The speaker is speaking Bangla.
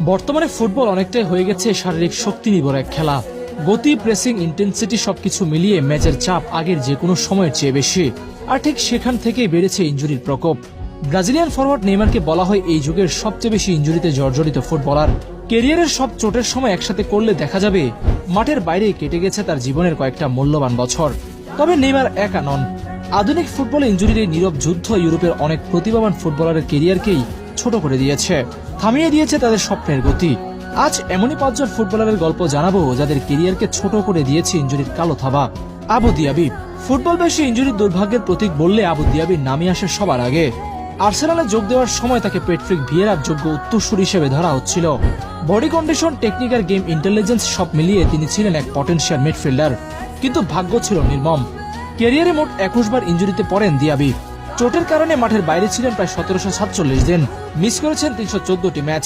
বর্তমানে ফুটবল অনেকটাই হয়ে গেছে শারীরিক শক্তি নির্ভর এক খেলা। গতি, প্রেসিং, ইন্টেন্সিটি সবকিছু মিলিয়ে ম্যাচের চাপ আগের যে কোনো সময়ের চেয়ে বেশি। আর ঠিক সেখান থেকেই বেড়েছে ইনজুরির প্রকোপ। ব্রাজিলিয়ান ফরওয়ার্ড নেইমারকে বলা হয় এই যুগের সবচেয়ে বেশি ইনজুরিতে জর্জরিত ফুটবলার। ক্যারিয়ারের সব চোটের সময় একসাথে করলে দেখা যাবে মাঠের বাইরে কেটে গেছে তার জীবনের কয়েকটা মূল্যবান বছর। তবে নেইমার একা নন। আধুনিক ফুটবলে ইনজুরির এই নীরব যুদ্ধ ইউরোপের অনেক প্রতিভাবান ফুটবলারের ক্যারিয়ারকেই ছোট করে দিয়েছে, থামিয়ে দিয়েছে তাদের স্বপ্নের গতি। আজ এমনই 5 জন ফুটবলারের গল্প জানাবো যাদের ক্যারিয়ারকে ছোট করে দিয়েছে ইনজুরির কালো থাবা। আবু দিয়াবি। ফুটবল বেশি ইনজুরির দুর্ভাগ্যের প্রতীক বললে আবু দিয়াবির নামই আসে সবার আগে। আর্সেনালে যোগ দেওয়ার সময় তাকে পেট্রিক ভিয়েরার যোগ্য উত্তরসূরি হিসেবে ধরা হচ্ছিল। বডি কন্ডিশন, টেকনিক আর গেম ইন্টেলিজেন্স সব মিলিয়ে তিনি ছিলেন এক পটেনশিয়াল মিডফিল্ডার, কিন্তু ভাগ্য ছিল নির্মম। ক্যারিয়ারে মোট 21 বার ইনজুরিতে পড়েন দিয়াবি। চোটের কারণে মাঠের বাইরে ছিলেন প্রায় 1747 দিন, মিস করেছেন 314টি ম্যাচ।